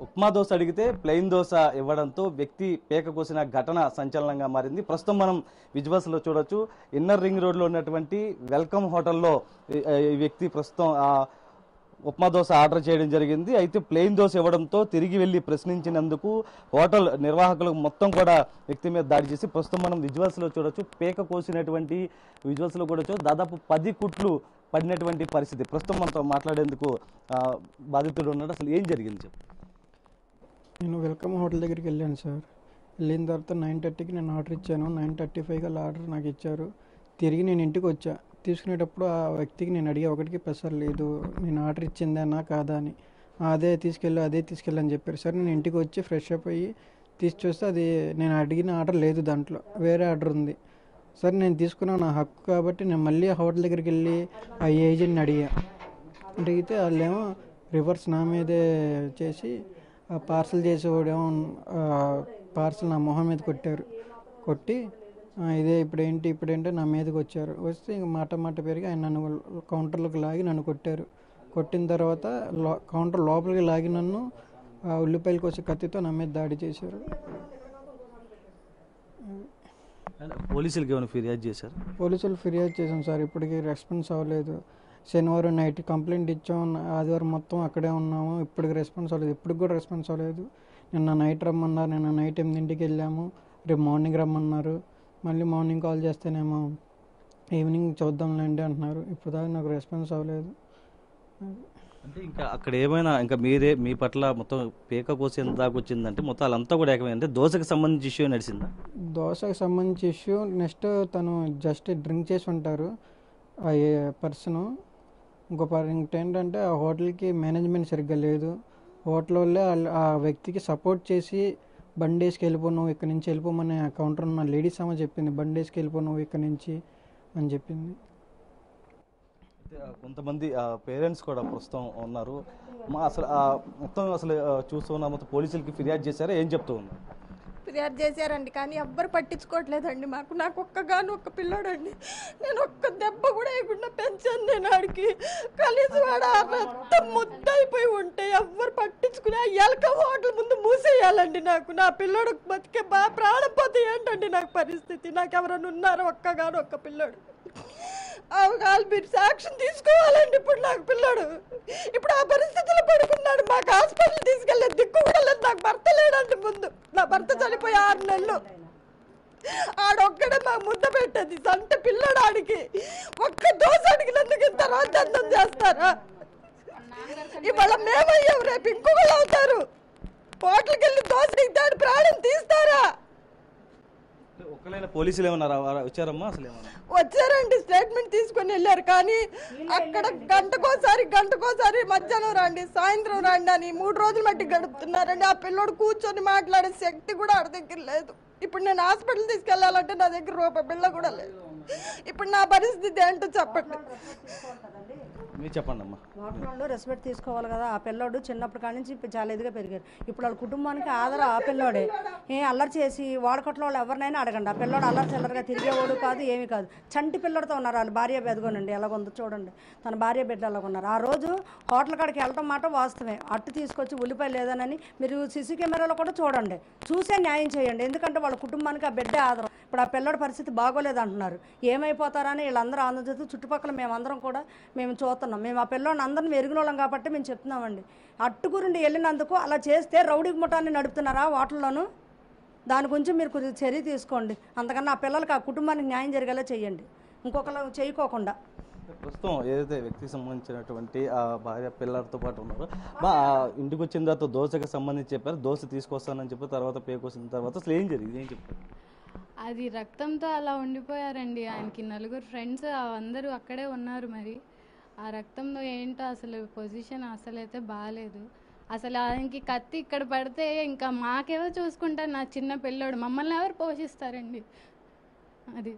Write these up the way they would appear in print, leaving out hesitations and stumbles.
ఉప్మా దోశ అడిగితే ప్లెయిన్ దోశ ఇవ్వడంతో వ్యక్తి పేక కోసిన ఘటన సంచలనంగా మారింది. ప్రస్తుతం మనం విజువల్స్ లో చూడొచ్చు. ఇన్నర్ రింగ్ రోడ్ లో ఉన్నటువంటి వెల్కమ్ హోటల్లో ఈ వ్యక్తి ప్రస్తుతం ఉప్మా దోశ ఆర్డర్ చేయడం జరిగింది. అయితే ప్లెయిన్ దోశ ఇవ్వడంతో తిరిగి వెళ్లి ప్రశ్నించినందుకు హోటల్ నిర్వాహకులు మొత్తం కూడా వ్యక్తి మీద దాడి చేసి ప్రస్తుతం మనం విజువల్స్ లో చూడొచ్చు. పేక కోసినటువంటి విజువల్స్ లో కూడా దాదాపు 10 కుట్లు పడినటువంటి పరిస్థితి. ప్రస్తుతం మనతో మాట్లాడేందుకు బాధితుడు ఉన్నాడు. అసలు ఏం జరిగింది చెప్పు. నేను వెల్కమ్ హోటల్ దగ్గరికి వెళ్ళాను సార్. వెళ్ళిన తర్వాత 9:30కి నేను ఆర్డర్ ఇచ్చాను. 9:35 కల్లా ఆర్డర్ నాకు ఇచ్చారు. తిరిగి నేను ఇంటికి వచ్చా. తీసుకునేటప్పుడు ఆ వ్యక్తికి నేను అడిగా, ఒకటికి పెసర్ లేదు, నేను ఆర్డర్ ఇచ్చిందేనా కాదా అని. అదే తీసుకెళ్ళి అని చెప్పారు. సరే నేను ఇంటికి వచ్చి ఫ్రెష్ అప్ అయ్యి తీసి చూస్తే అది నేను అడిగిన ఆర్డర్ లేదు, దాంట్లో వేరే ఆర్డర్ ఉంది. సరే నేను తీసుకున్నా, నా హక్కు కాబట్టి నేను మళ్ళీ హోటల్ దగ్గరికి వెళ్ళి ఆ ఏజెంట్ని అడిగితే వాళ్ళేమో రివర్స్ నా మీదే చేసి పార్సల్ చేసేవాడేమో పార్సల్ నా మొహం మీద కొట్టి ఇదే ఇప్పుడేంటే నా మీదకి వచ్చారు. వస్తే ఇంక మాట పెరిగి ఆయన నన్ను కౌంటర్లోకి లాగి నన్ను కొట్టారు. కొట్టిన తర్వాత కౌంటర్ లోపలికి లాగి నన్ను ఉల్లిపాయలు కోసే కత్తితో నా మీద దాడి చేశారు. పోలీసులకి ఏమైనా ఫిర్యాదు చేశారు? పోలీసులు ఫిర్యాదు చేశాం సార్, ఇప్పటికీ రెస్పాన్స్ అవ్వలేదు. శనివారం నైట్ కంప్లైంట్ ఇచ్చాం, ఆదివారం మొత్తం అక్కడే ఉన్నాము, ఇప్పటికి రెస్పాన్స్ అవ్వలేదు. ఇప్పటికి కూడా రెస్పాన్స్ అవ్వలేదు. నిన్న నైట్ రమ్మన్నారు, నిన్న నైట్ 8ంటికి వెళ్ళాము, రేపు మార్నింగ్ రమ్మన్నారు. మళ్ళీ మార్నింగ్ కాల్ చేస్తేనేమో ఈవినింగ్ చూద్దాంలేండి అంటున్నారు. ఇప్పుడు దాకా నాకు రెస్పాన్స్ అవ్వలేదు. అంటే ఇంకా అక్కడ ఏమైనా ఇంకా మీ పట్ల మొత్తం పేక కోసేంత దాకా వచ్చిందంటే మొత్తం వాళ్ళంతా కూడా ఏకమైంది. దోశకు సంబంధించి ఇష్యూ నడిచిందా? దోశకు సంబంధించి ఇష్యూ నెక్స్ట్ తను జస్ట్ డ్రింక్ చేసి ఉంటారు ఆ పర్సన్. ఇంకోటి ఏంటంటే ఆ హోటల్కి మేనేజ్మెంట్ సరిగ్గా లేదు. హోటల్ వాళ్ళే ఆ వ్యక్తికి సపోర్ట్ చేసి బండి వేసుకు వెళ్ళిపో, నువ్వు ఇక్కడి నుంచి వెళ్ళిపోమని ఆ కౌంటర్ ఉన్న లేడీస్ అమ్మ చెప్పింది, బండి వేసుకు వెళ్ళిపో నువ్వు ఇక్కడి నుంచి అని చెప్పింది. కొంతమంది పేరెంట్స్ కూడా ప్రస్తుతం ఉన్నారు. అసలు మొత్తం చూస్తున్నా మొత్తం పోలీసులకి ఫిర్యాదు చేశారా? ఏం చెప్తూ ఉన్నారు? ఫిర్యాదు చేశారండి, కానీ ఎవ్వరు పట్టించుకోవట్లేదండి. నాకు ఒక్క పిల్లాడండి, నేను ఒక్క దెబ్బ కూడా వేయకుండా పెంచాను. నేను ఆడికి కలిసి వాడు రక్తం ముద్దయిపోయి ఉంటే ఎవ్వరు పట్టించుకునే ఎలక హోటల్ ముందు మూసేయాలండి. నా పిల్లాడు బతికే ప్రాణం పోతే ఏంటండి నాకు పరిస్థితి? నాకు ఎవరైనా ఉన్నారు? ఒక్క పిల్లాడు అవగాలు మీరు సాక్ష్యం తీసుకోవాలండి. ఇప్పుడు నాకు పిల్లాడు ఇప్పుడు ఆ పరిస్థితుల్లో పడుకున్నాడు. మాకు హాస్పిటల్ తీసుకెళ్ళే దిక్కు కూడా లేదు. నాకు భర్త లేడండి. ముందు నా భర్త చనిపోయి 6 నెలలు. ఆడొక్కడే మాకు ముద్ద పెట్టేది. సంట పిల్లాడు ఆడికి ఒక్క దోశ అడిగినందుకు ఇంత రాజ్యాంగం చేస్తారా? ఇవాళ మేమయ్యాం, రేపు ఇంకొకళ్ళు అవుతారు. హోటల్కి వెళ్ళి దోశ దిగుతాడు, ప్రాణం తీస్తారా? పోలీసులు ఏమన్నా వచ్చారమ్మా? అసలు ఏమన్నా వచ్చారండి, స్టేట్మెంట్ తీసుకుని వెళ్ళారు. కానీ అక్కడ గంటకోసారి మధ్యాహ్నం రండి, సాయంత్రం రండి అని 3 రోజులు మట్టి గడుపుతున్నారండి. ఆ పిల్లోడు కూర్చొని మాట్లాడే శక్తి కూడా ఆడ దగ్గర లేదు. ఇప్పుడు నేను హాస్పిటల్ తీసుకెళ్లాలంటే నా దగ్గర రూపాయి బిళ్ళ కూడా లేదు. ఇప్పుడు నా పరిస్థితి ఏంటో చెప్పండి. మీరు చెప్పండి అమ్మా. వాటిలో రెస్పెక్ట్ తీసుకోవాలి కదా. ఆ పిల్లోడు చిన్నప్పటి కాడి నుంచి చాలా ఎదుగా పెరిగారు. ఇప్పుడు వాళ్ళ కుటుంబానికి ఆధారం ఆ పిల్లోడే. అల్లరి చేసి వాడకట్లో వాళ్ళు ఎవరినైనా అడగండి. ఆ పిల్లోడు అల్లరి చిల్లరగా తిరిగేవాడు కాదు, ఏమీ కాదు. చంటి పిల్లడితో ఉన్నారు. వాళ్ళ భార్య బెదగోనండి ఎలాగొందో చూడండి, తన భార్య బిడ్డ ఎలాగొన్నారు. ఆ రోజు హోటల్ కాడికి వెళ్ళటం మాట వాస్తవమే. అట్టు తీసుకొచ్చి ఉల్లిపాయ లేదనని మీరు సీసీ కెమెరాలో కూడా చూడండి, చూసే న్యాయం చేయండి. ఎందుకంటే వాళ్ళ కుటుంబానికి ఆ బిడ్డే ఆధారం. ఇప్పుడు ఆ పిల్లడి పరిస్థితి బాగోలేదు అంటున్నారు. ఏమైపోతారని వీళ్ళందరూ ఆంధ్రజ్యోతి చుట్టుపక్కల మేమందరం కూడా మేము చూస్తున్నాం. మేము ఆ పిల్లని అందరిని ఎరిగినోళ్ళం కాబట్టి మేము చెప్తున్నామండి. అట్టుగురుండి వెళ్ళినందుకు అలా చేస్తే రౌడీ ముఠాన్ని నడుపుతున్నారా హోటల్లోనూ? దాని గురించి మీరు చర్య తీసుకోండి. అంతకన్నా ఆ పిల్లలకి ఆ కుటుంబానికి న్యాయం జరిగేలా చేయండి, ఇంకొకరు చేయకోకుండా. ప్రస్తుతం ఏదైతే వ్యక్తికి సంబంధించినటువంటి ఆ భార్య పిల్లలతో పాటు ఉన్నారో ఇంటికి వచ్చిన తర్వాత దోశకి సంబంధించి చెప్పారు, దోశ తీసుకొస్తానని చెప్పి తర్వాత పేకొచ్చిన తర్వాత అసలు ఏం జరిగింది, ఏం చెప్పారు? అది రక్తంతో అలా ఉండిపోయారండి. ఆయనకి 4 ఫ్రెండ్స్ అందరూ అక్కడే ఉన్నారు. మరి ఆ రక్తంలో ఏంటో అసలు పొజిషన్ అసలైతే బాగాలేదు. అసలు ఆయనకి కత్తి ఇక్కడ పడితే ఇంకా మాకెవరు చూసుకుంటారు? నా చిన్న పిల్లోడు, మమ్మల్ని ఎవరు పోషిస్తారండి? అది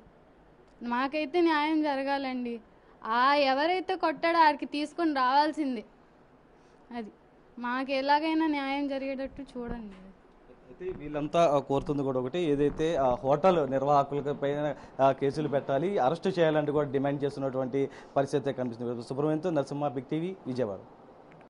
మాకైతే న్యాయం జరగాలండి. ఎవరైతే కొట్టాడో ఆడికి తీసుకొని రావాల్సిందే. అది మాకు ఎలాగైనా న్యాయం జరిగేటట్టు చూడండి. అయితే వీళ్ళంతా కోరుతుంది కూడా ఒకటి, ఏదైతే హోటల్ నిర్వాహకుల పైన కేసులు పెట్టాలి, అరెస్ట్ చేయాలంటే కూడా డిమాండ్ చేస్తున్నటువంటి పరిస్థితి కనిపిస్తుంది. సుబ్రహ్మణ్యంతో నరసింహ, బిగ్ టీవీ, విజయవాడ.